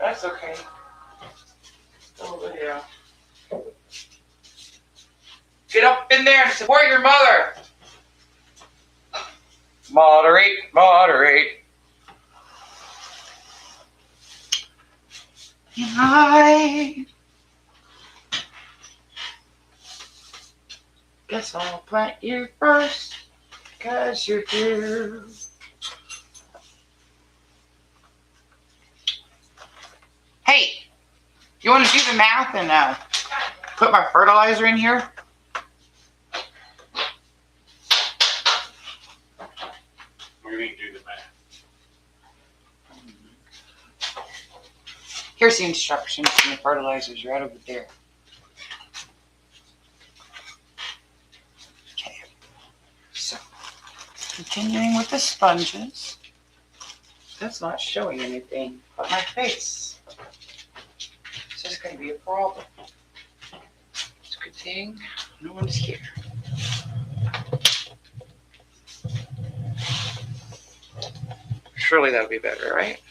That's okay. Over here. Get up in there and support your mother. Moderate, moderate. I guess I'll plant you first, 'cause you're here. Hey, you want to do the math and put my fertilizer in here? What do you mean do the math? Here's the instructions for the fertilizers right over there. Okay, so continuing with the sponges. That's not showing anything but my face. This is going to be a problem. It's a good thing no one's here. Surely that would be better, right?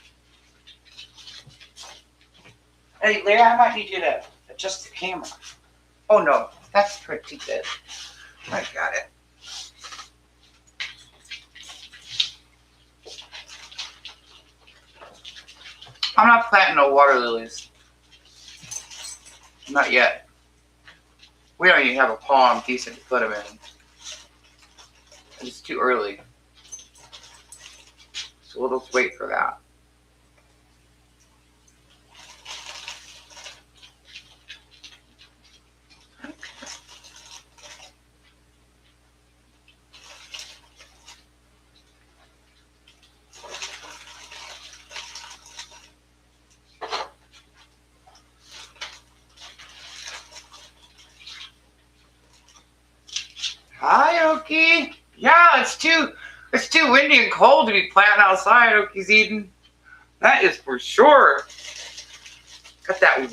Hey, Larry, I might need you to adjust the camera. Oh, no, that's pretty good. I got it. I'm not planting no water lilies. Not yet. We don't even have a pond decent to put them in. It's too early. So we'll just wait for that. Hi, Okie. Yeah, it's too windy and cold to be planting outside, Okie's Eden. That is for sure. Got that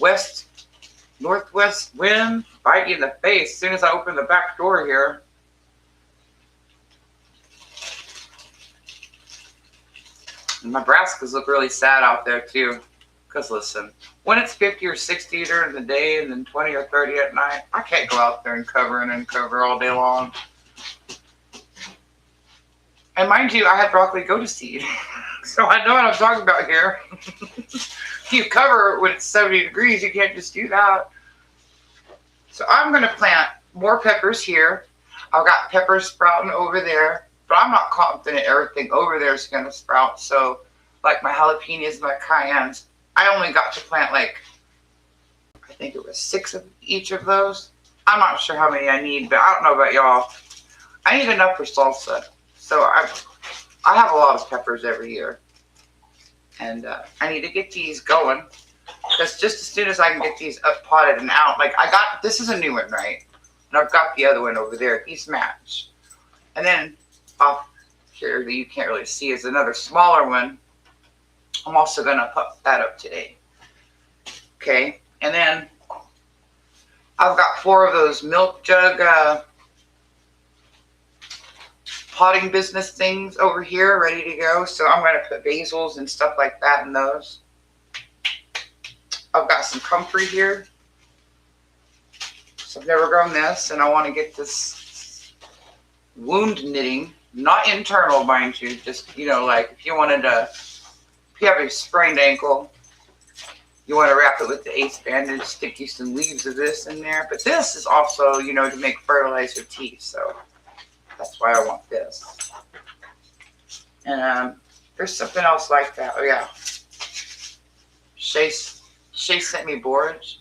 northwest wind biting you in the face as soon as I open the back door here. And my brassicas look really sad out there too. Because listen, when it's 50 or 60 during the day and then 20 or 30 at night, I can't go out there and uncover all day long. And mind you, I had broccoli go to seed. So I know what I'm talking about here. You cover when it's 70 degrees, you can't just do that. So I'm going to plant more peppers here. I've got peppers sprouting over there, but I'm not confident everything over there is going to sprout. So like my jalapenos, my cayennes, I only got to plant like, I think it was 6 of each of those. I'm not sure how many I need, but I don't know about y'all. I need enough for salsa. So I have a lot of peppers every year. And I need to get these going. Because just as soon as I can get these up potted and out, like this is a new one, right? And I've got the other one over there. These match. And then off here that you can't really see is another smaller one. I'm also going to put that up today. Okay. And then I've got 4 of those milk jug potting business things over here ready to go. So I'm going to put basils and stuff like that in those. I've got some comfrey here. So I've never grown this, and I want to get this wound knitting, not internal, mind you, just, you know, like if you have a sprained ankle, you want to wrap it with the ace bandage, stick you some leaves of this in there. But this is also, you know, to make fertilizer tea, so that's why I want this. And there's something else like that. Oh yeah, Shay sent me borage.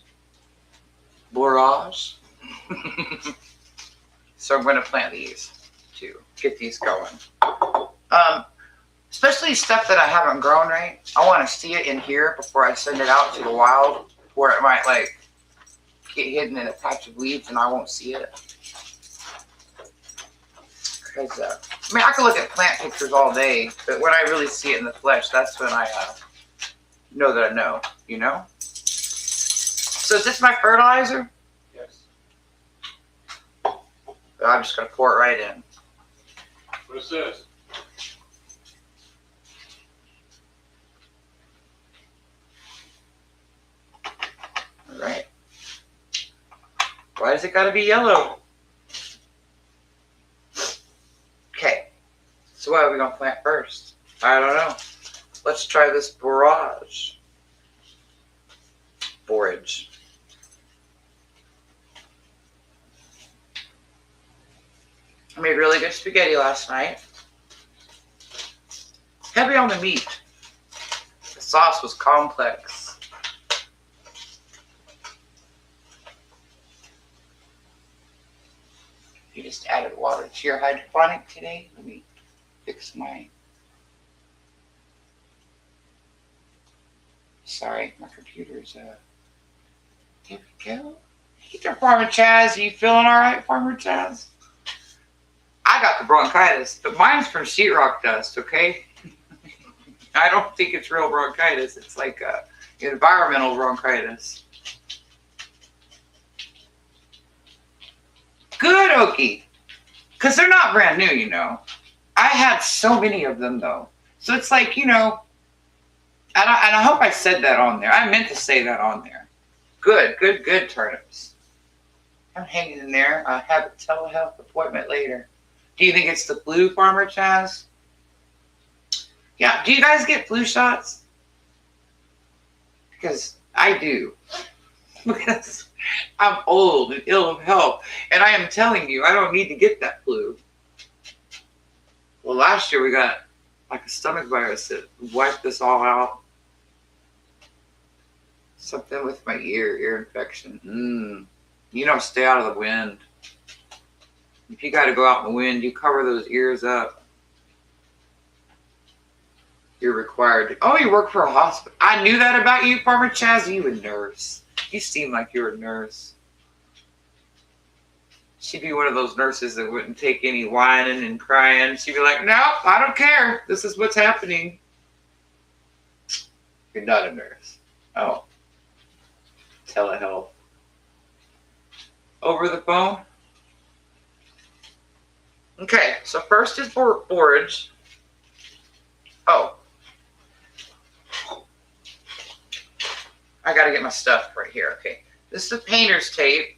So I'm going to plant these to get these going. Especially stuff that I haven't grown right. I want to see it in here before I send it out to the wild, where it might like get hidden in a patch of weeds and I won't see it. Because I mean, I can look at plant pictures all day, but when I really see it in the flesh, that's when I know that I know. You know. So is this my fertilizer? Yes. I'm just going to pour it right in. What is this? Why does it gotta be yellow? Okay, so what are we gonna plant first? I don't know. Let's try this borage. Borage. I made really good spaghetti last night. Heavy on the meat. The sauce was complex. You just added water to your hydroponic today? Let me fix mine. Sorry, my computer's there we go. Hey there, Farmer Chaz. Are you feeling alright, Farmer Chaz? I got the bronchitis, but mine's from sheetrock dust, okay? I don't think it's real bronchitis. It's like environmental bronchitis. Good, Okie. Because they're not brand new, you know. I had so many of them, though. So it's like, you know, and I hope I said that on there. I meant to say that on there. Good, good, good turnips. I'm hanging in there. I have a telehealth appointment later. Do you think it's the flu, Farmer Chaz? Yeah, do you guys get flu shots? Because I do. Because I'm old and ill of health. And I am telling you, I don't need to get that flu. Well, last year we got like a stomach virus that wiped us all out. Something with my ear infection. You know, stay out of the wind. If you got to go out in the wind, you cover those ears up. You're required to. Oh, you work for a hospital. I knew that about you, Farmer Chaz. You a nurse. You seem like you're a nurse. She'd be one of those nurses that wouldn't take any whining and crying. She'd be like, "Nope, I don't care. This is what's happening." You're not a nurse. Oh. Telehealth. Over the phone? Okay, so first is borage. Oh. I gotta get my stuff right here. Okay. This is painter's tape.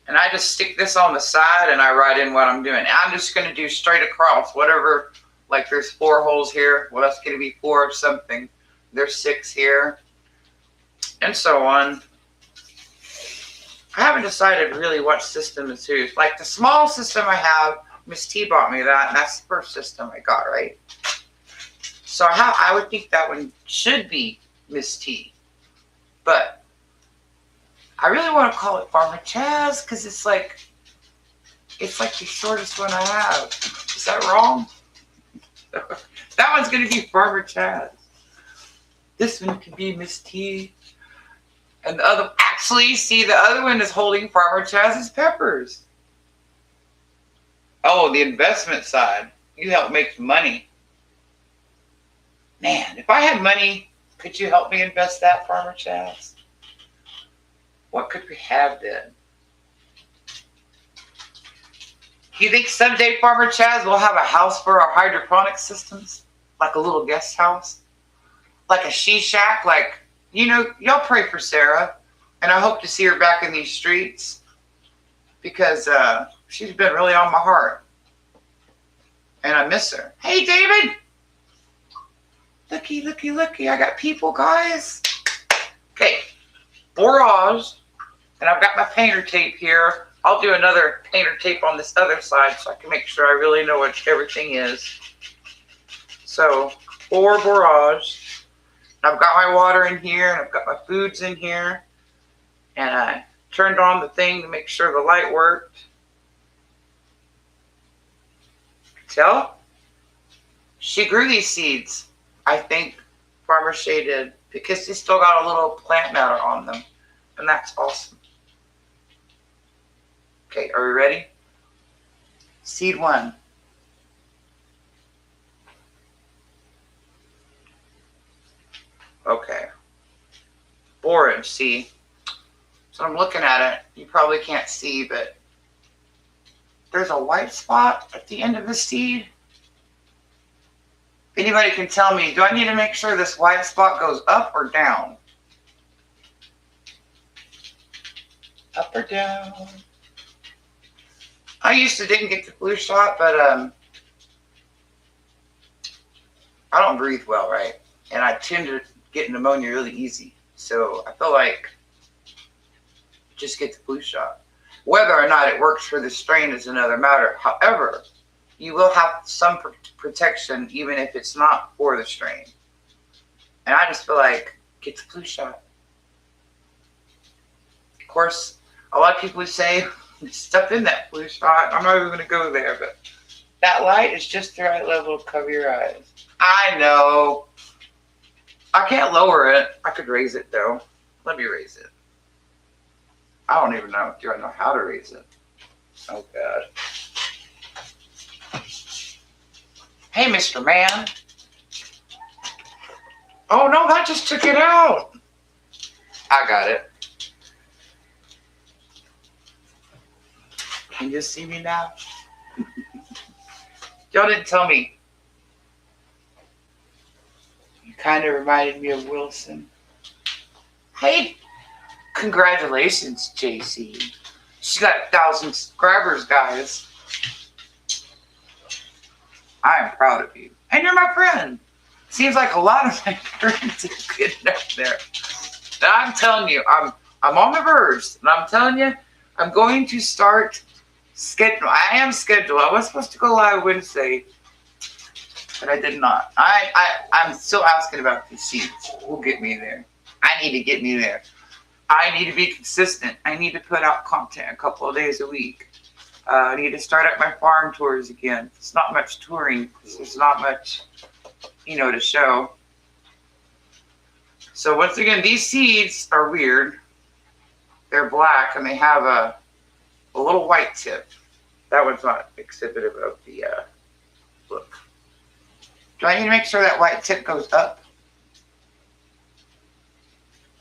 And I just stick this on the side and I write in what I'm doing. I'm just going to do straight across whatever, like there's 4 holes here. Well, that's going to be 4 of something. There's 6 here. And so on. I haven't decided really what system to use. Like the small system I have, Miss T bought me that, and that's the first system I got, right? So I would think that one should be Miss T. But I really want to call it Farmer Chaz because it's like the shortest one I have. Is that wrong? That one's going to be Farmer Chaz. This one could be Miss T. And the other, actually, see, the other one is holding Farmer Chaz's peppers. Oh, the investment side. You help make money. Man, if I had money, could you help me invest that, Farmer Chaz? What could we have then? Do you think someday, Farmer Chaz, we'll have a house for our hydroponic systems? Like a little guest house? Like a she-shack? Like, you know, y'all pray for Sarah. And I hope to see her back in these streets. Because she's been really on my heart. And I miss her. Hey, David! Looky, looky, looky. I got people, guys. Okay. Borage. And I've got my painter tape here. I'll do another painter tape on this other side so I can make sure I really know what everything is. So, 4 borage. I've got my water in here, and I've got my foods in here. And I turned on the thing to make sure the light worked. Tell? She grew these seeds, I think Farmer Shay did, because they still got a little plant matter on them. And that's awesome. Okay, are we ready? Seed 1. Okay. Borage, see? So I'm looking at it. You probably can't see, but there's a white spot at the end of the seed. If anybody can tell me, do I need to make sure this white spot goes up or down? Up or down? I used to didn't get the flu shot, but I don't breathe well, right? And I tend to get pneumonia really easy. So I feel like just get the flu shot. Whether or not it works for the strain is another matter. However, you will have some protection even if it's not for the strain. And I just feel like get the flu shot. Of course, a lot of people would say stuff in that flu shot. I'm not even going to go there, but that light is just the right level to cover your eyes. I know. I can't lower it. I could raise it though. Let me raise it. I don't even know. Do I know how to raise it? Oh God. Hey, Mr. Man. Oh no, that just took it out. I got it. Can you see me now? Y'all didn't tell me. You kind of reminded me of Wilson. Hey, congratulations, JC. She's got 1,000 subscribers, guys. I am proud of you. And you're my friend. Seems like a lot of my friends are getting up there. And I'm telling you, I'm on the verge. And I'm telling you, I'm going to start schedule. I am scheduled. I was supposed to go live Wednesday, but I did not. I'm still asking about these seeds. We'll get me there. I need to get me there. I need to be consistent. I need to put out content a couple of days a week. I need to start up my farm tours again. It's not much touring. There's not much, to show. So once again, these seeds are weird. They're black and they have a little white tip. That one's not exhibitive of the look. Do I need to make sure that white tip goes up?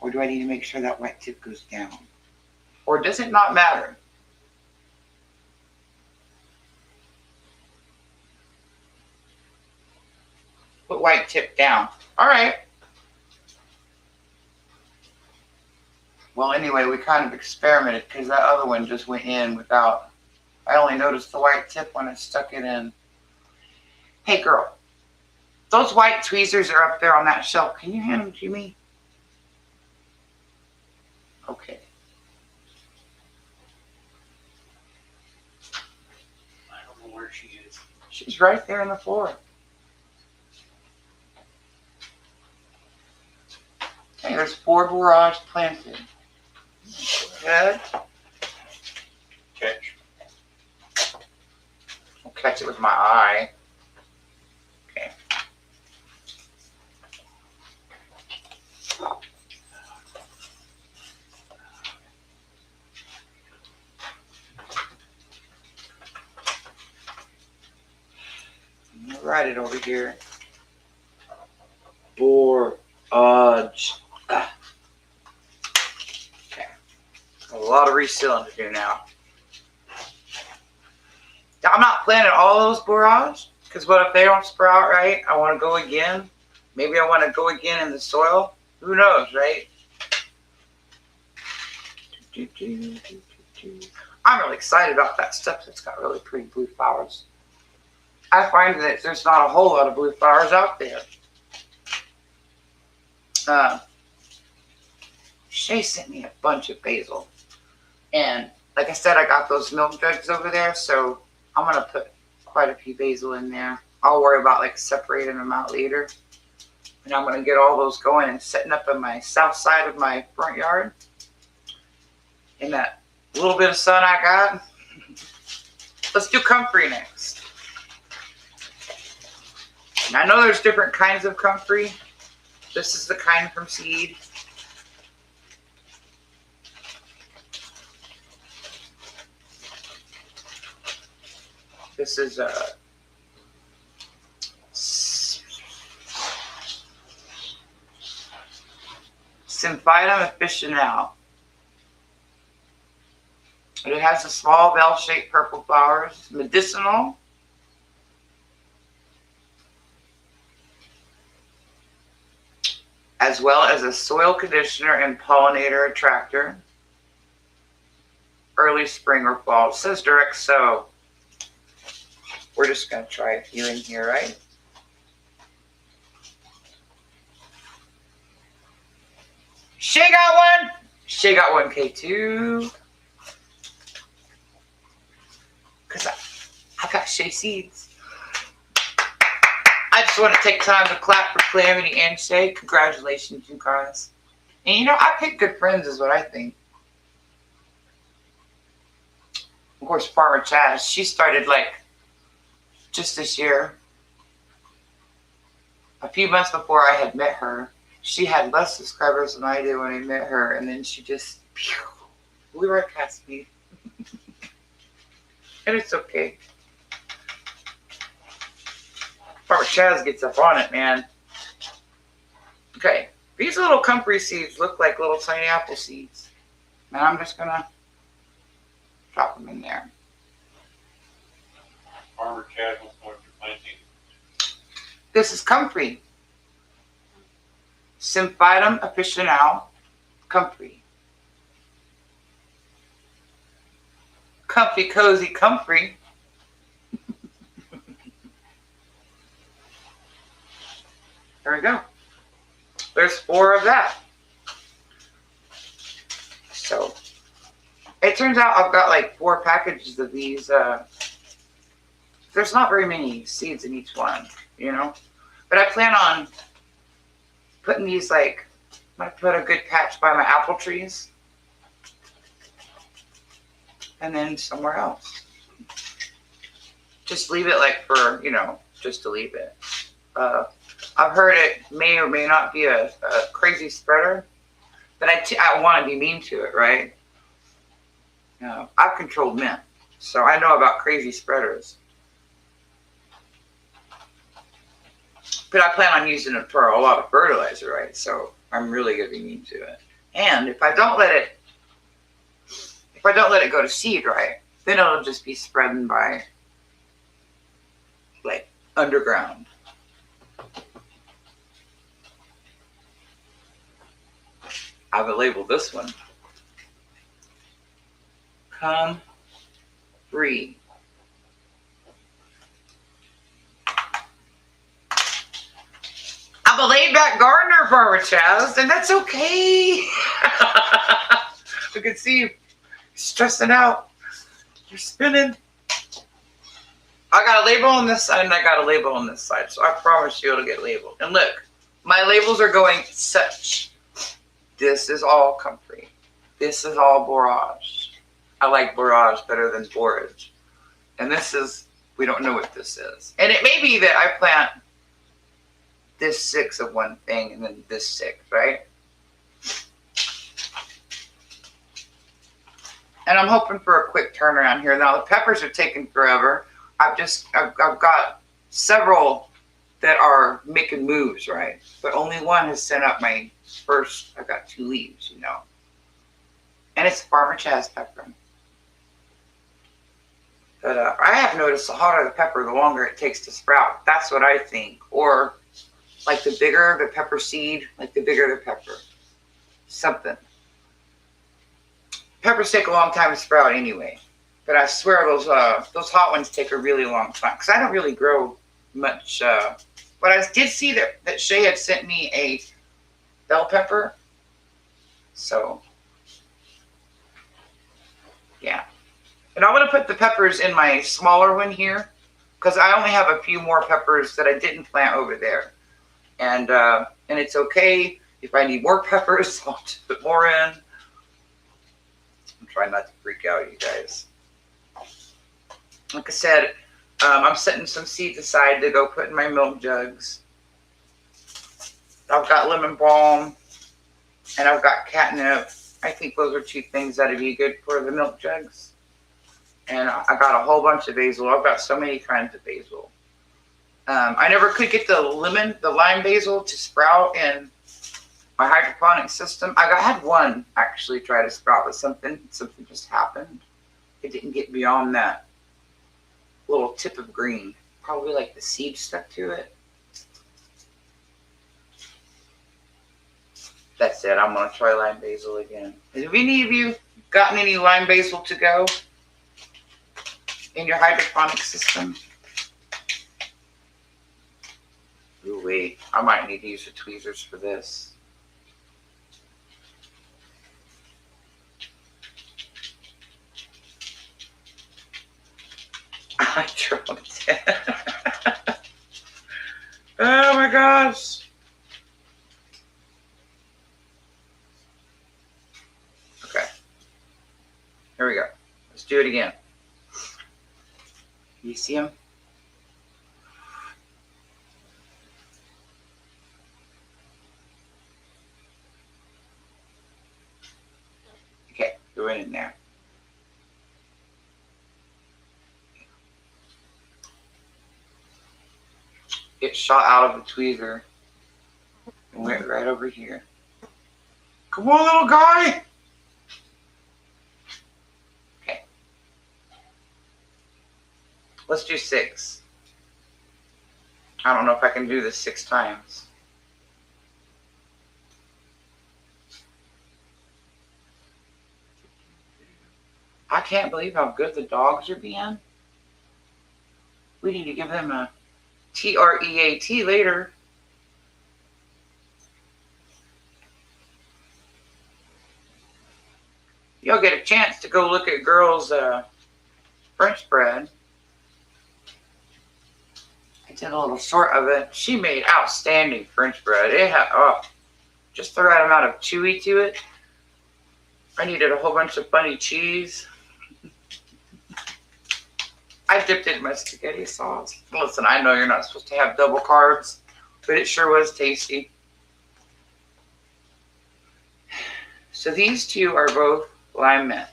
Or do I need to make sure that white tip goes down? Or does it not matter? Put white tip down. All right. Well, anyway, we kind of experimented because that other one just went in without... I only noticed the white tip when I stuck it in. Hey, girl. Those white tweezers are up there on that shelf. Can you hand them to me? Okay. I don't know where she is. She's right there on the floor. Okay, there's 4 borage planted. Good. Catch. I'll catch it with my eye. Okay. I'll write it over here. Borage. Okay. A lot of resealing to do now. I'm not planting all those borage because what if they don't sprout right? I want to go again. Maybe I want to go again in the soil. Who knows, right? I'm really excited about that stuff. It's got really pretty blue flowers. I find that there's not a whole lot of blue flowers out there. Shay sent me a bunch of basil. And like I said, I got those milk jugs over there, so I'm going to put quite a few basil in there. I'll worry about like separating them out later. And I'm going to get all those going and setting up on my south side of my front yard. In that little bit of sun I got. Let's do comfrey next. And I know there's different kinds of comfrey. This is the kind from seed. This is Symphytum officinale. It has a small bell-shaped purple flowers. Medicinal. As well as a soil conditioner and pollinator attractor. Early spring or fall. It says direct sow. we're just going to try a few in here, right? Shay got one. Shay got one K2. Because I got Shay seeds. I just want to take time to clap for Calamity and Shay. Congratulations, you guys. And you know, I picked good friends is what I think. Of course, Farmer Chaz, she started like just this year. A few months before I had met her, she had less subscribers than I did when I met her. And then she just blew right past me. And it's okay. Farmer Chaz gets up on it, man. Okay, these little comfrey seeds look like little tiny apple seeds. And I'm just gonna drop them in there. Farmer Chad wants to know what you're planting. This is comfrey. Symphytum officinale comfrey. Comfy, cozy, comfrey. There we go. There's 4 of that. So, it turns out I've got like 4 packages of these. There's not very many seeds in each one, you know. But I plan on putting these like, I'm going to put a good patch by my apple trees. And then somewhere else. Just leave it like for, you know, just to leave it. I've heard it may or may not be a crazy spreader, but I want to be mean to it, right? I've controlled mint, so I know about crazy spreaders. But I plan on using it for a lot of fertilizer, right? So I'm really going to be mean to it. And if I don't let it go to seed, right, then it'll just be spreading by like underground. I will label this one. Come free. I'm a laid back gardener, Farmer Chaz, and that's okay. I can see you stressing out. You're spinning. I got a label on this side and I got a label on this side, so I promise you it'll get labeled. And look, my labels are going such. This is all comfrey. This is all borage. I like borage better than borage. And this is, we don't know what this is. And it may be that I plant this 6 of one thing and then this 6, right? And I'm hoping for a quick turnaround here. Now the peppers are taking forever. I've got several that are making moves, right? But only one has sent up my first, I've got 2 leaves, you know. And it's Farmer Chaz pepper. But I have noticed the hotter the pepper, the longer it takes to sprout. That's what I think. Or like the bigger the pepper seed, like the bigger the pepper. Something. Peppers take a long time to sprout anyway. But I swear those hot ones take a really long time. Because I don't really grow much. But I did see that Shay had sent me a bell pepper. So, yeah. And I'm going to put the peppers in my smaller one here. Because I only have a few more peppers that I didn't plant over there. And it's okay. If I need more peppers, I'll just put more in. I'm trying not to freak out, you guys. Like I said, I'm setting some seeds aside to go put in my milk jugs. I've got lemon balm and I've got catnip. I think those are 2 things that'd be good for the milk jugs. And I got a whole bunch of basil. I've got so many kinds of basil. I never could get the lime basil to sprout in my hydroponic system. I had one actually try to sprout, but something just happened. It didn't get beyond that little tip of green. Probably like the seed stuck to it. That's it. I'm going to try lime basil again. Have any of you gotten any lime basil to go in your hydroponic system? Wait, I might need to use the tweezers for this. I dropped it. Oh my gosh. Okay. Here we go. Let's do it again. You see him? Okay, go in there. It shot out of the tweezer and went right over here. Come on, little guy! Okay. Let's do 6. I don't know if I can do this 6 times. I can't believe how good the dogs are being. We need to give them a TREAT later. You'll get a chance to go look at girls' French bread. I did a little short of it. She made outstanding French bread. It had just the right amount of chewy to it. I needed a whole bunch of funny cheese. I dipped it in my spaghetti sauce. Listen, I know you're not supposed to have double carbs, but it sure was tasty. So these two are both lime mint.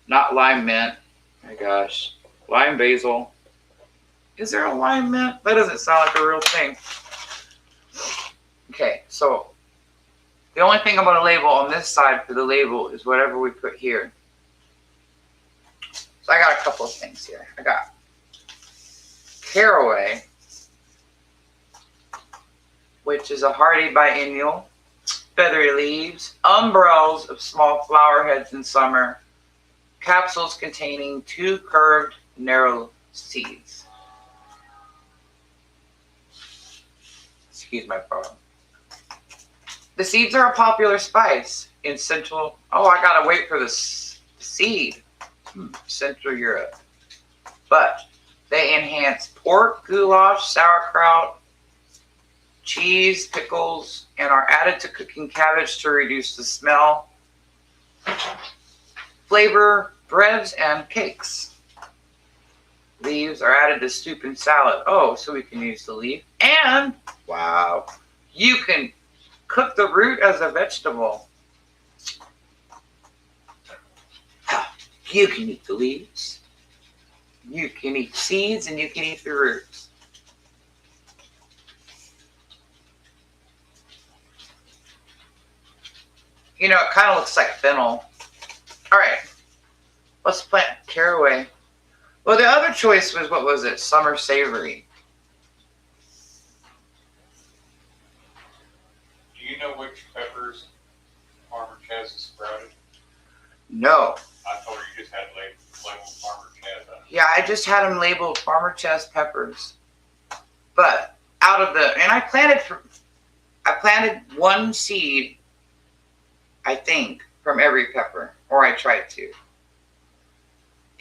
Not lime mint. My gosh. Lime basil. Is there a lime mint? That doesn't sound like a real thing. Okay, so the only thing I'm going to label on this side for the label is whatever we put here. So I got a couple of things here. I got caraway, which is a hardy biennial, feathery leaves, umbels of small flower heads in summer, capsules containing 2 curved, narrow seeds. Excuse my problem. The seeds are a popular spice in Central. Oh, I gotta wait for the seed. Central Europe. But they enhance pork, goulash, sauerkraut, cheese, pickles, and are added to cooking cabbage to reduce the smell, flavor, breads, and cakes. Leaves are added to soup and salad. Oh, so we can use the leaf. And, wow, you can cook the root as a vegetable. You can eat the leaves. You can eat seeds, and you can eat the roots. You know, it kind of looks like fennel. All right, let's plant caraway. Well, the other choice was, what was it? Summer savory. Do you know which peppers Farmer Chaz has sprouted? No. I thought you just had labeled Farmer Chaz. Yeah, I just had them labeled Farmer Chaz peppers. But out of the, and I planted 1 seed, I think, from every pepper, or I tried to.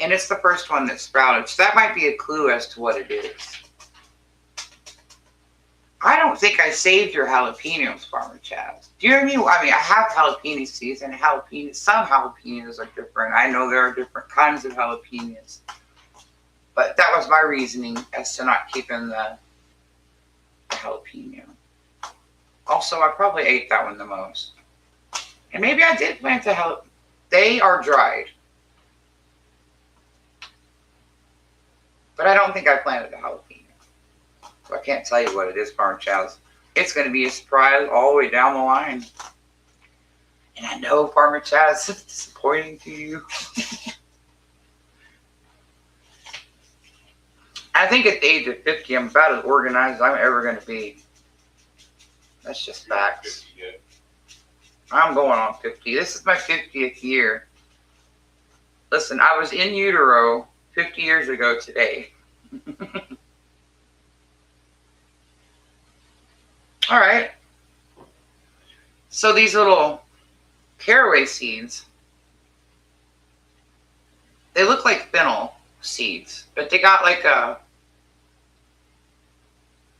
And it's the first one that sprouted, so that might be a clue as to what it is. I don't think I saved your jalapenos, Farmer Chaz. Do you know what I mean? I mean, I have jalapeno seeds, and some jalapenos are different. I know there are different kinds of jalapenos. But that was my reasoning as to not keeping the jalapeno. Also, I probably ate that one the most. And maybe I did plant the jalapeno. They are dried. But I don't think I planted the jalapeno. So I can't tell you what it is, Farmer Chaz. It's going to be a surprise all the way down the line. And I know, Farmer Chaz, it's disappointing to you. I think at the age of 50, I'm about as organized as I'm ever going to be. That's just facts. I'm going on 50. This is my 50th year. Listen, I was in utero 50 years ago today. All right. So these little caraway seeds, they look like fennel seeds, but they got like a,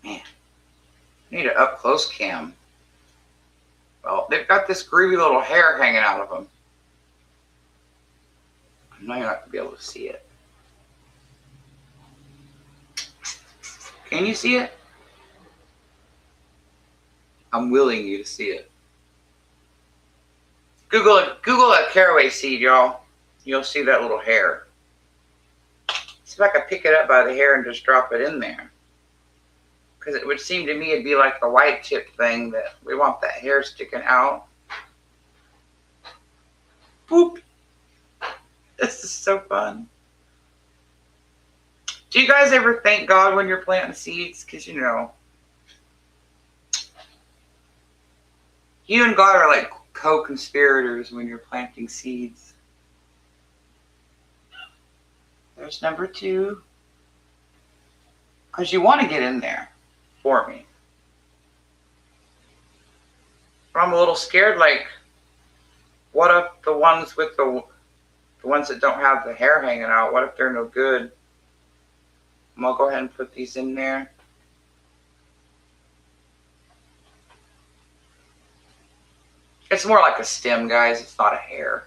man, I need an up close cam. Well, they've got this groovy little hair hanging out of them. I know you're not going to be able to see it. Can you see it? I'm willing you to see it. Google a caraway seed, y'all. You'll see that little hair. See if I can pick it up by the hair and just drop it in there. Because it would seem to me it'd be like the white chip thing that we want that hair sticking out. Boop. This is so fun. Do you guys ever thank God when you're planting seeds? Because you know, you and God are like co-conspirators when you're planting seeds. There's number 2. Because you want to get in there for me. But I'm a little scared, like, what if the ones with the ones that don't have the hair hanging out, what if they're no good? I'm going to go ahead and put these in there. It's more like a stem, guys. It's not a hair.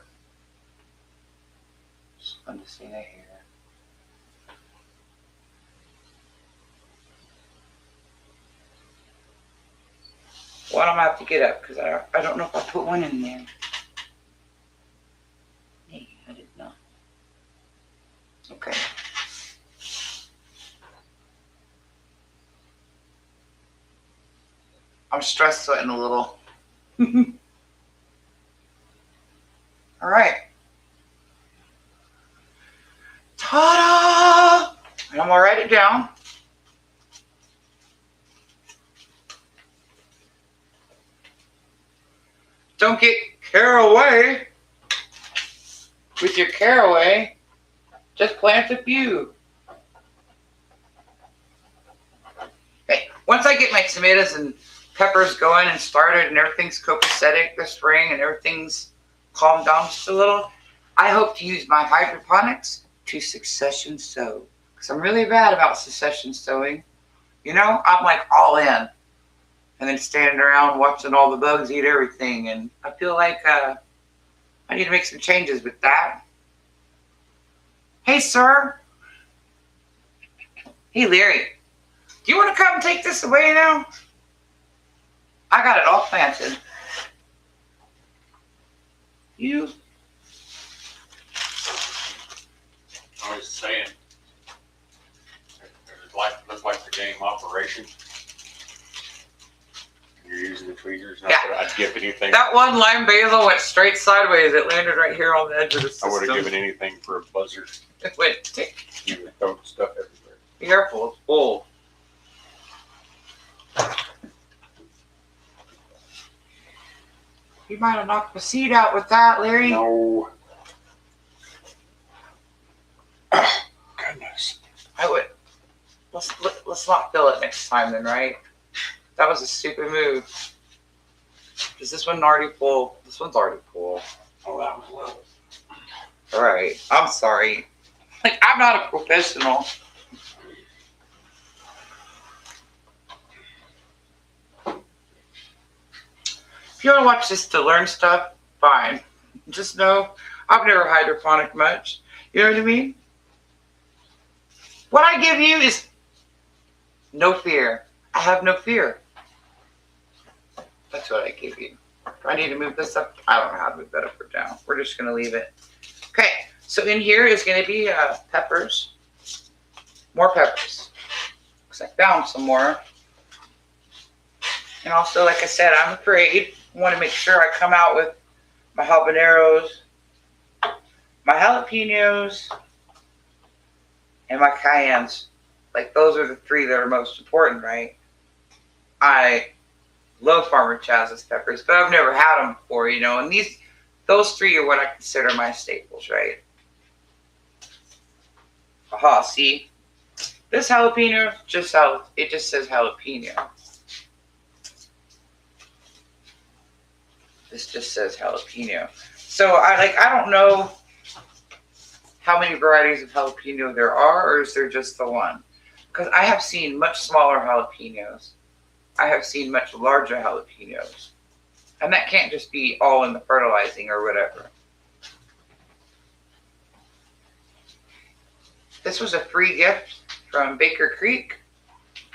It's fun to see the hair. Well, I'm going to have to get up because I don't know if I put one in there. Hey, I did not. Okay. I'm stress sweating a little. All right. Ta-da! And I'm going to write it down. Don't get carried away with your caraway. Just plant a few. Okay, once I get my tomatoes and peppers going and started and everything's copacetic this spring and everything's calmed down just a little, I hope to use my hydroponics to succession sow. Because I'm really bad about succession sowing. You know, I'm like all in. And then standing around watching all the bugs eat everything. And I feel like I need to make some changes with that. Hey, sir. Hey, Larry. Do you want to come take this away now? I got it all planted. You? I was saying, it's like the game Operation. You're using the tweezers. Not Yeah. that I'd give anything. That one lime basil went straight sideways. It landed right here on the edge of the system. I would have given anything for a buzzer. It went tick. You would throw stuff everywhere. Be careful, it's full. You might have knocked the seed out with that, Larry. No. Oh, goodness. I would. Let's not fill it next time then, right? That was a stupid move. Is this one already full? This one's already full. Oh, that was low. Alright, I'm sorry. Like, I'm not a professional. If you want to watch this to learn stuff, fine. Just know, I've never hydroponic much. You know what I mean? What I give you is no fear. I have no fear. That's what I give you. Do I need to move this up? I don't know how to move that up or down. We're just going to leave it. Okay, so in here is going to be peppers. More peppers. Because I found some more. And also, like I said, I'm afraid. I want to make sure I come out with my habaneros, my jalapenos, and my cayennes. Like, those are the 3 that are most important, right? I love Farmer Chaz's peppers, but I've never had them before, you know. And those 3 are what I consider my staples, right? Aha, see? This jalapeno it just says jalapeno. This just says jalapeno. So I don't know how many varieties of jalapeno there are, or is there just the one? Because I have seen much smaller jalapenos. I have seen much larger jalapenos. And that can't just be all in the fertilizing or whatever. This was a free gift from Baker Creek.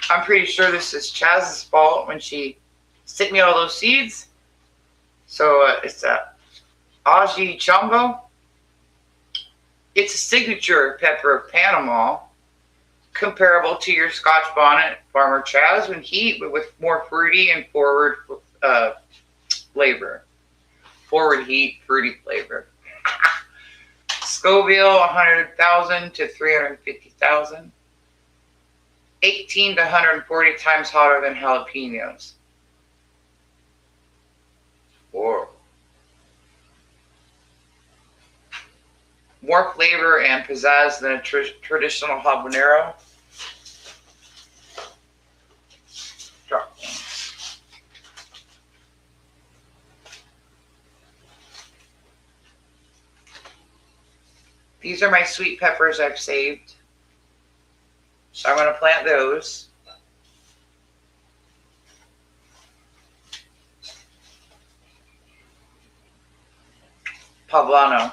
I'm pretty sure this is Chaz's fault when she sent me all those seeds. So it's a Aji Chombo. It's a signature pepper of Panama, comparable to your Scotch bonnet Farmer Chaz when heat, but with more fruity and forward flavor. Forward heat, fruity flavor. Scoville 100,000 to 350,000. 18 to 140 times hotter than jalapenos. Whoa. More flavor and pizzazz than a traditional habanero. Drop one. These are my sweet peppers I've saved. So I'm going to plant those. Poblano.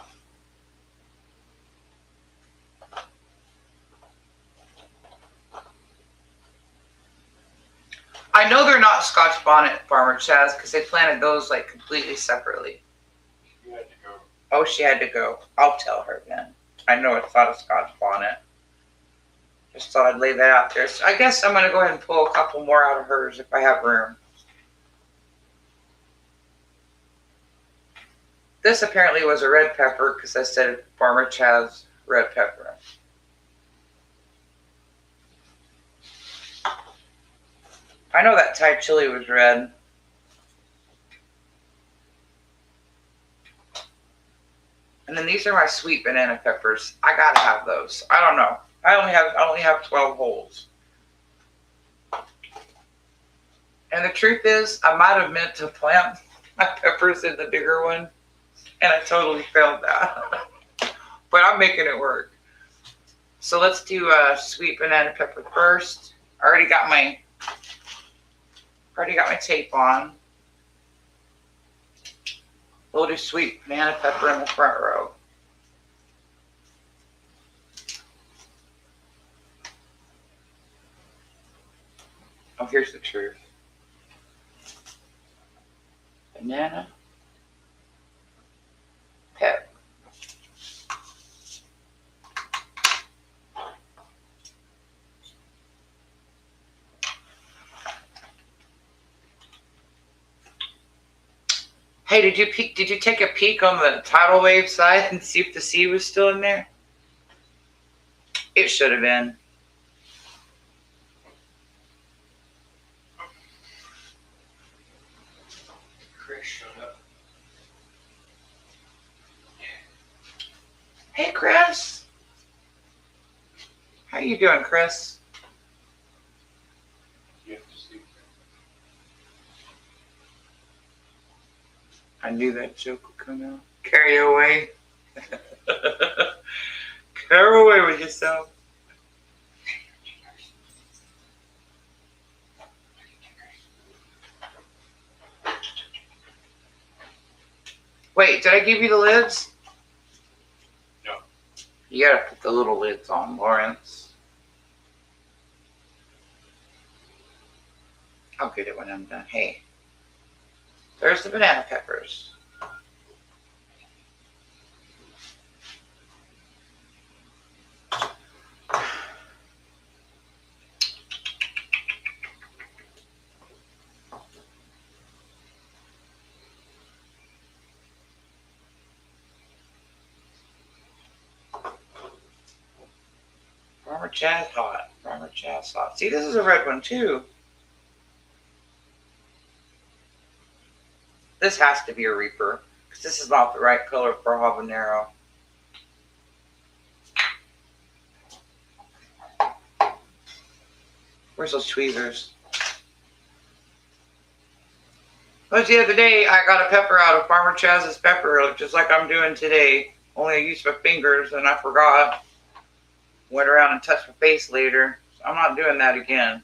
I know they're not Scotch bonnet Farmer Chaz because they planted those like completely separately. She had to go. Oh, she had to go. I'll tell her then. I know it's not a Scotch bonnet. Just thought I'd lay that out there. So I guess I'm going to go ahead and pull a couple more out of hers if I have room. This apparently was a red pepper because I said Farmer Chaz red pepper. I know that Thai chili was red. And then these are my sweet banana peppers. I gotta have those. I don't know. I only have 12 holes. And the truth is, I might have meant to plant my peppers in the bigger one, and I totally failed that. But I'm making it work. So let's do sweet banana pepper first. I already got my tape on. We'll do sweet banana pepper in the front row. Oh, here's the truth. Banana pep. Hey, did you take a peek on the tidal wave side and see if the sea was still in there? It should have been. Chris showed up. Hey, Chris. How you doing, Chris? You have to see. I knew that joke would come out. Carry away. Carry away with yourself. Wait, did I give you the lids? No. You gotta put the little lids on, Lawrence. I'll get it when I'm done. Hey, there's the banana peppers. Farmer Chaz hot. Farmer Chaz hot. See, this is a red one too. This has to be a Reaper because this is not the right color for a habanero. Where's those tweezers? But the other day, I got a pepper out of Farmer Chaz's pepper, just like I'm doing today. Only I used my fingers and I forgot. Went around and touched my face later. So I'm not doing that again.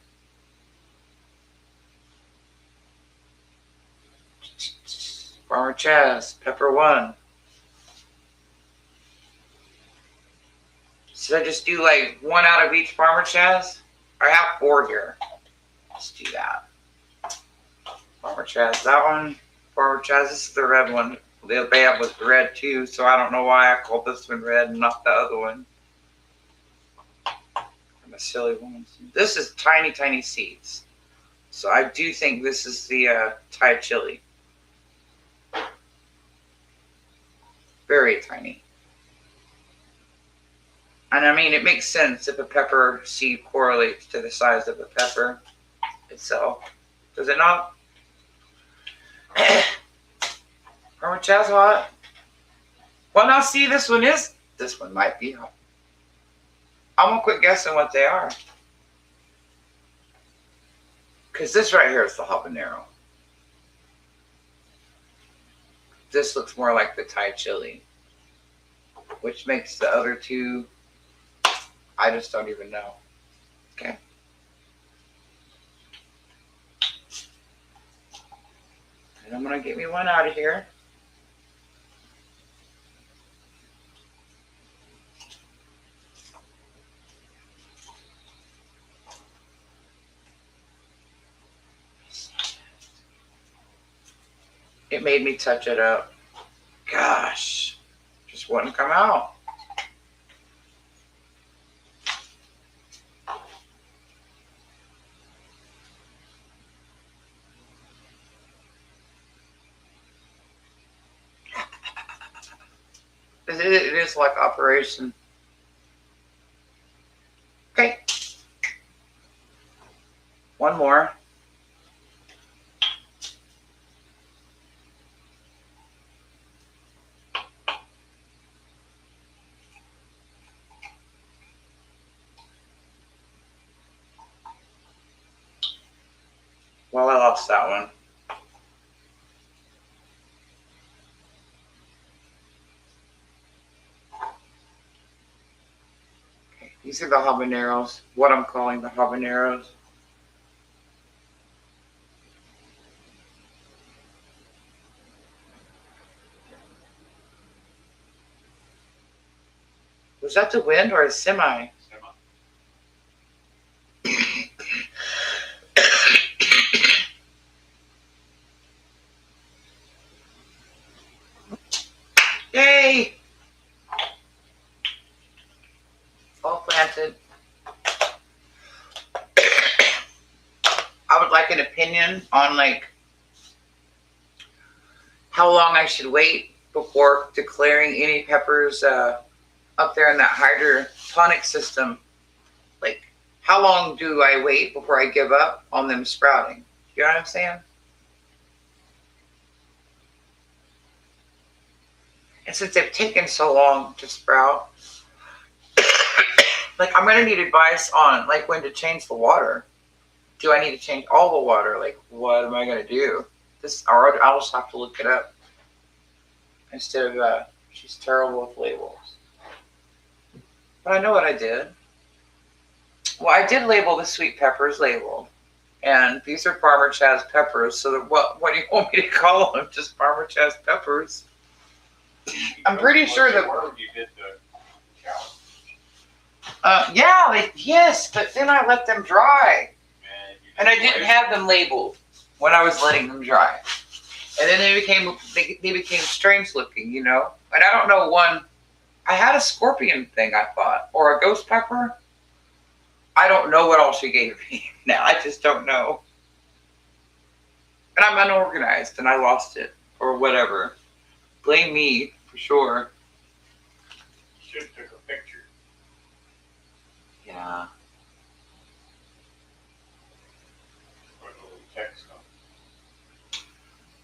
Farmer Chaz, pepper 1. Should I just do like 1 out of each Farmer Chaz? I have 4 here. Let's do that. Farmer Chaz, that one. Farmer Chaz, this is the red one. The other band was red too, so I don't know why I called this one red and not the other one. I'm a silly one. This is tiny, tiny seeds. So I do think this is the Thai chili. Very tiny. And I mean, it makes sense if a pepper seed correlates to the size of the pepper itself. Does it not? Farmer Chaz hot? Well, now see, this one might be hot. I'm gonna quit guessing what they are. Because this right here is the habanero. This looks more like the Thai chili, which makes the other two, I just don't even know. Okay. And I'm gonna get me one out of here. It made me touch it up. Gosh, just wouldn't come out. It is like operation. Okay. One more. Well, I lost that one. Okay, these are the habaneros, what I'm calling the habaneros. Was that the wind or a semi? Yay! All planted. I would like an opinion on like how long I should wait before declaring any peppers up there in that hydroponic system. Like, how long do I wait before I give up on them sprouting? You know what I'm saying? And since they've taken so long to sprout, like, I'm going to need advice on, like, when to change the water. Do I need to change all the water? Like, what am I going to do? Or I'll just have to look it up. Instead of, she's terrible with labels. But I know what I did. Well, I did label the sweet peppers labeled. And these are Farmer Chaz peppers. So what do you want me to call them? Just Farmer Chaz peppers? I'm pretty sure that you did the challenge. yeah, yes, but then I let them dry. And I didn't have them labeled when I was letting them dry. And then they became strange looking, you know? And I don't know I had a scorpion thing, I thought, or a ghost pepper. I don't know what all she gave me. Now, I just don't know. And I'm unorganized, and I lost it, or whatever. Blame me, for sure. Should have took a picture. Yeah. Put a little text on.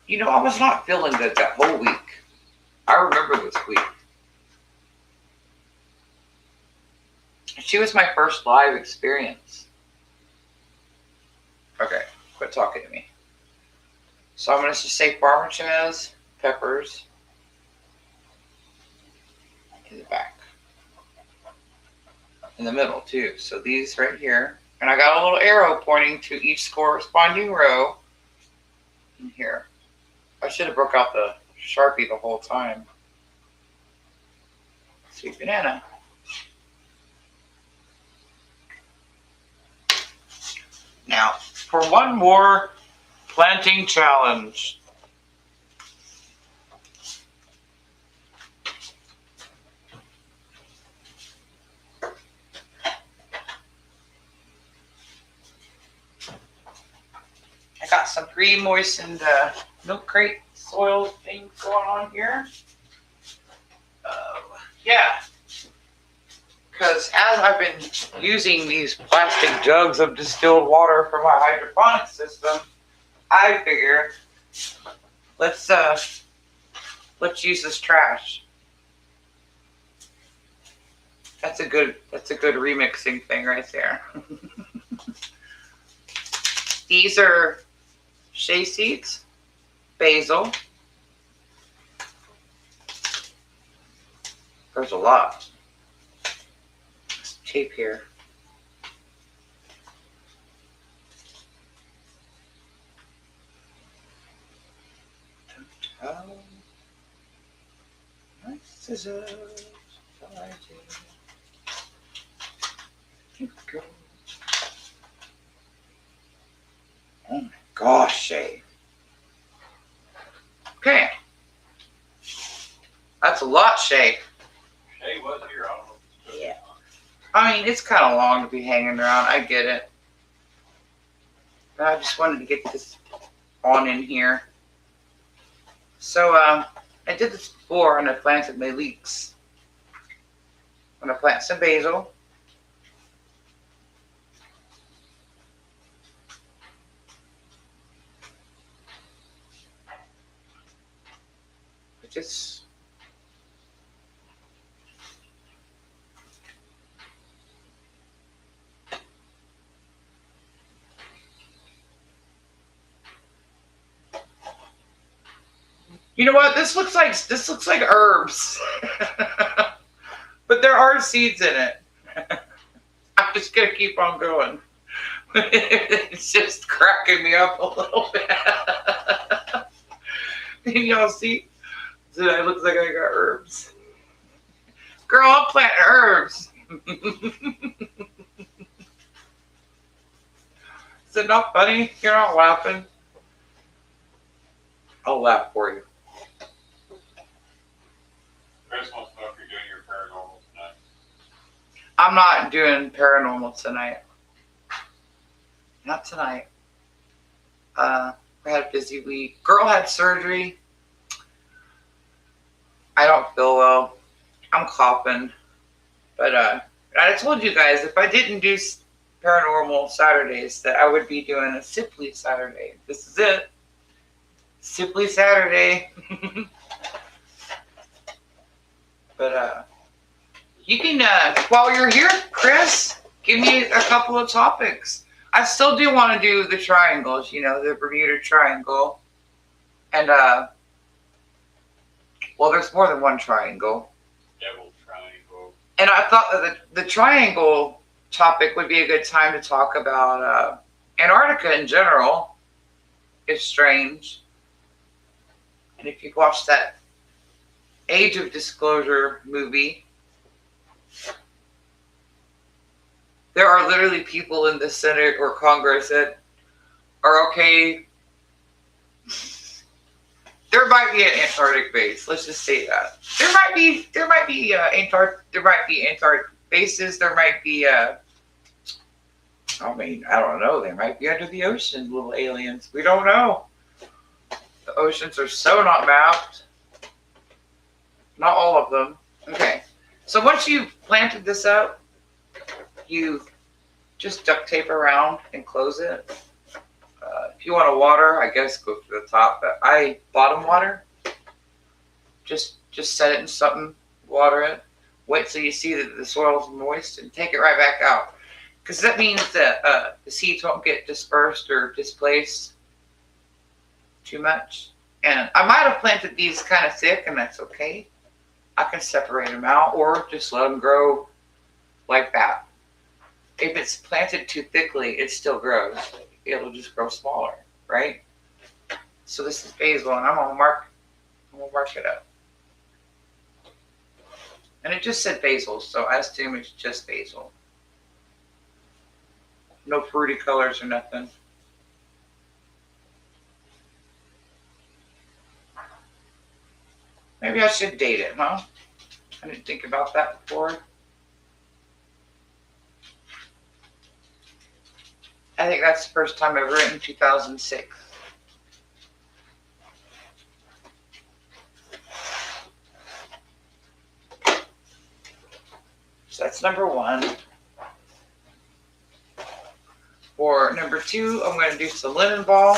You know, I was not feeling good that whole week. I remember this week. She was my first live experience. Quit talking to me. So I'm going to just say Parmesan, peppers in the back. In the middle too. So these right here. And I got a little arrow pointing to each corresponding row in here. I should have broke out the Sharpie the whole time. Sweet banana. Now, for one more planting challenge. I got some pre-moistened milk crate soil things going on here. Yeah. Because as I've been using these plastic jugs of distilled water for my hydroponic system, I figure let's use this trash. That's a good remixing thing right there. These are shea seeds, basil. There's a lot. Tape here. My scissors. Oh my gosh, Shay. Okay. That's a lot, Shay. Shay was here. I don't know. Yeah. I mean, it's kind of long to be hanging around. I get it. But I just wanted to get this on in here. So, I did this before and I planted my leeks. I'm going to plant some basil. Just you know what? This looks like herbs. But there are seeds in it. I'm just gonna keep on going. It's just cracking me up a little bit. Can y'all see? It looks like I got herbs. Girl, I'm planting herbs. Is it not funny? You're not laughing? I'll laugh for you. Chris wants to know if you're doing your paranormal tonight. I'm not doing paranormal tonight. Not tonight. We had a busy week. Girl had surgery. I don't feel well. I'm coughing. But I told you guys if I didn't do paranormal Saturdays that I would be doing a Sipley Saturday. This is it. Sipley Saturday. But you can while you're here, Chris, give me a couple of topics. I still do want to do the triangles, you know, the Bermuda Triangle. And well, there's more than one triangle. Devil Triangle. And I thought that the triangle topic would be a good time to talk about Antarctica in general. It's strange. And if you've watched that Age of Disclosure movie, there are literally people in the Senate or Congress that are okay. There might be an Antarctic base. Let's just say that. There might be Antarctic bases. There might be I mean, I don't know. They might be under the ocean, little aliens. We don't know. The oceans are so not mapped. Not all of them. Okay. So once you've planted this up, you just duct tape around and close it. If you want to water, I guess go to the top. But I bottom water. Just set it in something, water it. Wait till you see that the soil's moist and take it right back out. because that means that the seeds won't get dispersed or displaced too much. And I might have planted these kind of thick, and that's okay. I can separate them out or just let them grow like that. If it's planted too thickly, it still grows. It'll just grow smaller, right? So this is basil, and I'm gonna mark it up. And it just said basil, so I assume it's just basil. No fruity colors or nothing. Maybe I should date it, huh? I didn't think about that before. I think that's the first time I've written 2006. So that's number 1. For number 2, I'm going to do some lemon balm.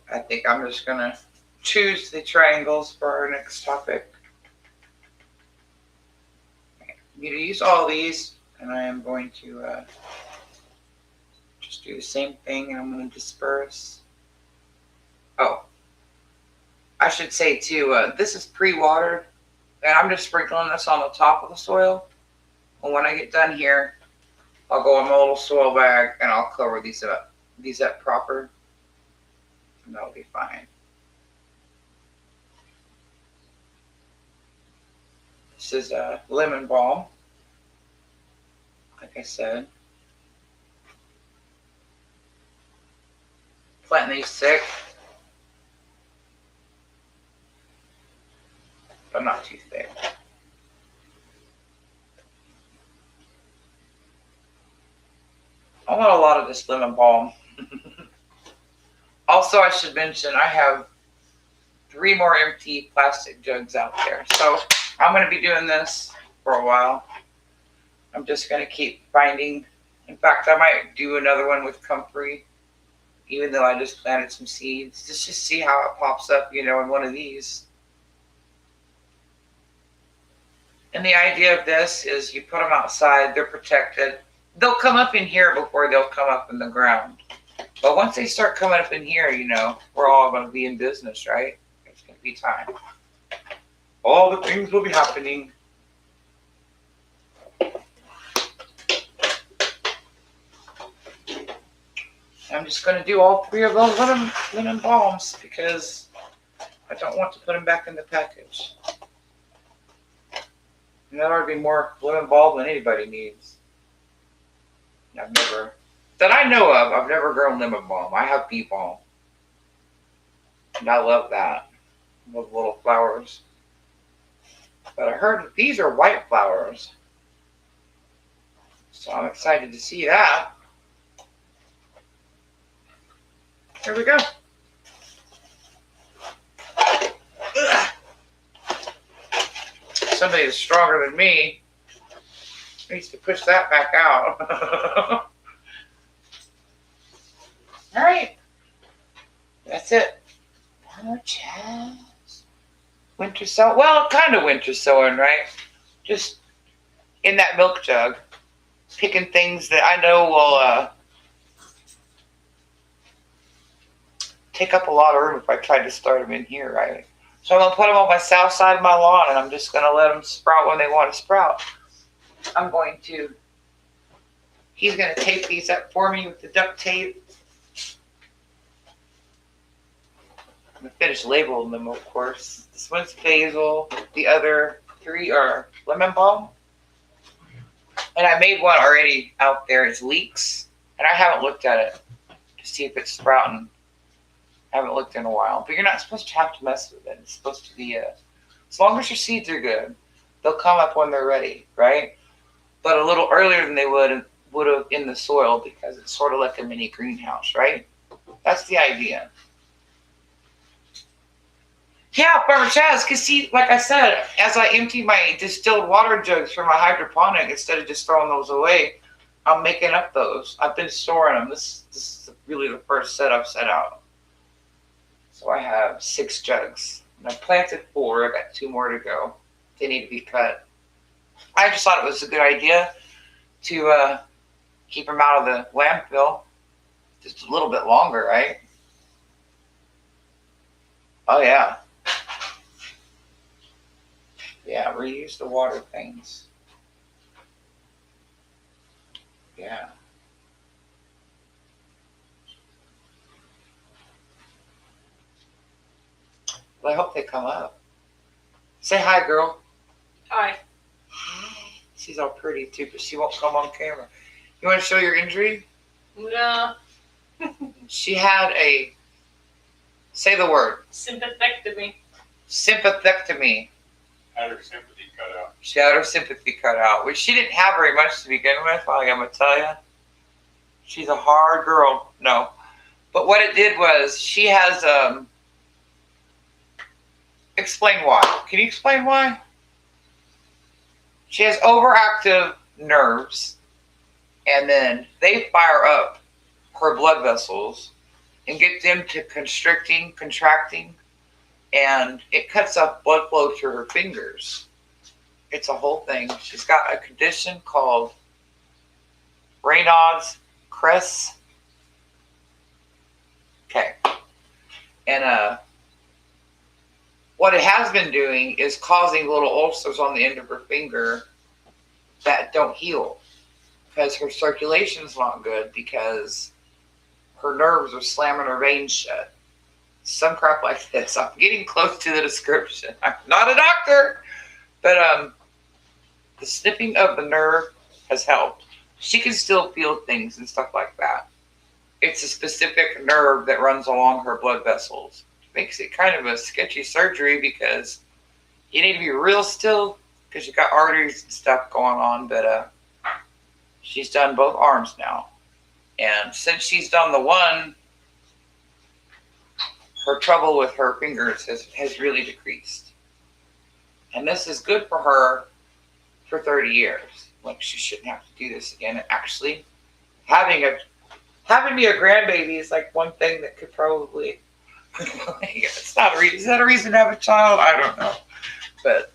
I think I'm just going to choose the triangles for our next topic. I'm going to use all these, and I am going to just do the same thing, and I'm going to disperse. Oh, I should say too, this is pre-watered, and I'm just sprinkling this on the top of the soil. And when I get done here, I'll go in my little soil bag and I'll cover these up proper, and that'll be fine. This is lemon balm, like I said. Planting these thick, but not too thick. I want a lot of this lemon balm. Also, I should mention I have 3 more empty plastic jugs out there. So I'm going to be doing this for a while. I'm just going to keep finding. In fact, I might do another one with comfrey, even though I just planted some seeds. Just to see how it pops up, in one of these. And the idea of this is you put them outside, they're protected. They'll come up in here before they'll come up in the ground. But once they start coming up in here, we're all going to be in business, right? It's going to be time. All the things will be happening. I'm just going to do all 3 of those lemon balms because I don't want to put them back in the package. And that ought to be more lemon balm than anybody needs. That I know of, I've never grown lemon balm. I have bee balm. And I love that. I love little flowers. But I heard that these are white flowers. So I'm excited to see that. Here we go. Ugh. Somebody that's stronger than me needs to push that back out. All right. That's it. More chest. Winter sow. Well, kind of winter sowing, right? Just in that milk jug. Picking things that I know will take up a lot of room if I tried to start them in here, right? So I'm going to put them on my south side of my lawn, and I'm just going to let them sprout when they want to sprout. He's going to tape these up for me with the duct tape. I'm going to finish labeling them, of course. This one's basil. The other 3 are lemon balm. And I made one already out there. It's leeks. And I haven't looked at it to see if it's sprouting. I haven't looked in a while. But you're not supposed to have to mess with it. It's supposed to be, as long as your seeds are good, they'll come up when they're ready, right? But a little earlier than they would have in the soil because it's sort of like a mini greenhouse, right? That's the idea. Yeah, Farmer Chaz, because see, like I said, as I empty my distilled water jugs for my hydroponic, instead of just throwing those away, I'm making up those. I've been storing them. This is really the first set I've set out. So I have 6 jugs And I planted 4. I got 2 more to go. They need to be cut. I just thought it was a good idea to keep them out of the landfill just a little bit longer, right? Oh, yeah. Yeah, reuse the water things. Yeah. Well, I hope they come up. Say hi, girl. Hi. She's all pretty, too, but she won't come on camera. You want to show your injury? No. She had a, say the word, Sympathectomy. sympathectomy. Had her sympathy cut out. She had her sympathy cut out, which she didn't have very much to begin with. Like I'm going to tell you. She's a hard girl. No. But what it did was she has, explain why. Can you explain why? She has overactive nerves, and then they fire up her blood vessels and get them to constricting, contracting, and it cuts off blood flow to her fingers. It's a whole thing. She's got a condition called Raynaud's Crest. Okay. And what it has been doing is causing little ulcers on the end of her finger that don't heal because her circulation's not good because her nerves are slamming her veins shut. Some crap like this. I'm getting close to the description. I'm not a doctor, but the snipping of the nerve has helped. She can still feel things and stuff like that. It's a specific nerve that runs along her blood vessels. Makes it kind of a sketchy surgery because you need to be real still because you got arteries and stuff going on. But she's done both arms now. And since she's done the one, her trouble with her fingers has really decreased. And this is good for her for 30 years. Like she shouldn't have to do this again. And actually, having me a grandbaby is like one thing that could probably it's not a reason. Is that a reason to have a child? I don't know. But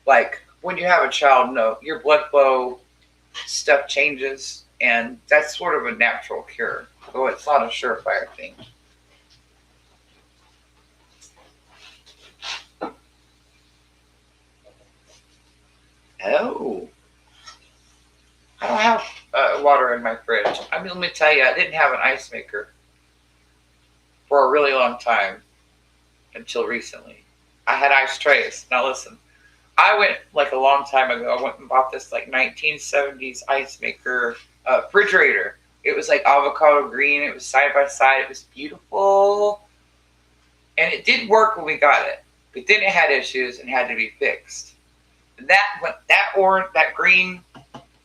like when you have a child, no, your blood flow stuff changes, and that's sort of a natural cure. Though it's not a surefire thing. Oh, I don't have water in my fridge. I mean, let me tell you, I didn't have an ice maker for a really long time until recently. I had ice trays. Now listen, I went like a long time ago. I went and bought this like 1970s ice maker refrigerator. It was like avocado green. It was side by side. It was beautiful, and it did work when we got it. But then it had issues and had to be fixed. And that green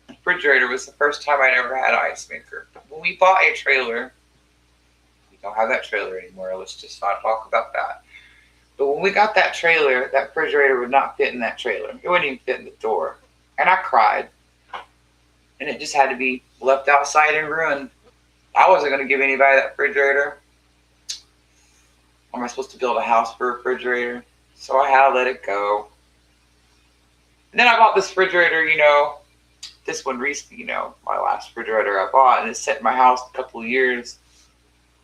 refrigerator was the first time I'd ever had an ice maker. But when we bought a trailer. Don't have that trailer anymore. Let's just not talk about that. But when we got that trailer, that refrigerator would not fit in that trailer. It wouldn't even fit in the door. And I cried. And it just had to be left outside and ruined. I wasn't going to give anybody that refrigerator. Am I supposed to build a house for a refrigerator? So I had to let it go. And then I bought this refrigerator, this one recently, my last refrigerator I bought. And it's set in my house a couple of years.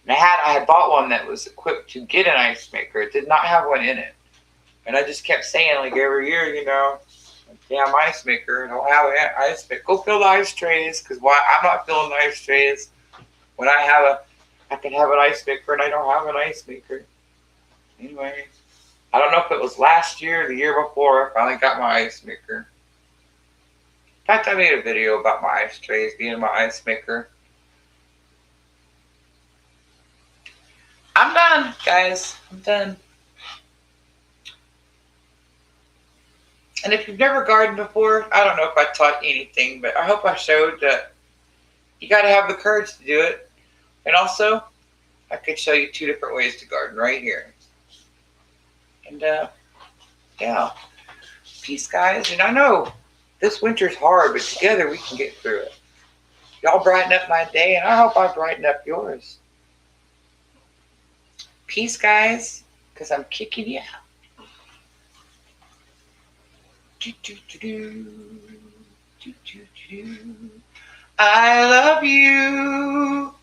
And I had bought one that was equipped to get an ice maker. It did not have one in it. And I just kept saying, like, every year, damn ice maker. I don't have an ice maker. Go fill the ice trays. Because why? I'm not filling the ice trays when I can have an ice maker and I don't have an ice maker. Anyway, I don't know if it was last year or the year before I finally got my ice maker. In fact, I made a video about my ice trays being my ice maker. I'm done, guys. I'm done. And if you've never gardened before, I don't know if I taught anything, but I hope I showed that you got to have the courage to do it. And also, I could show you 2 different ways to garden right here. And, yeah. Peace, guys. And I know this winter's hard, but together we can get through it. Y'all brighten up my day, and I hope I brighten up yours. Peace, guys. because I'm kicking you out. Do, do, do, do. Do, do, do, do. I love you.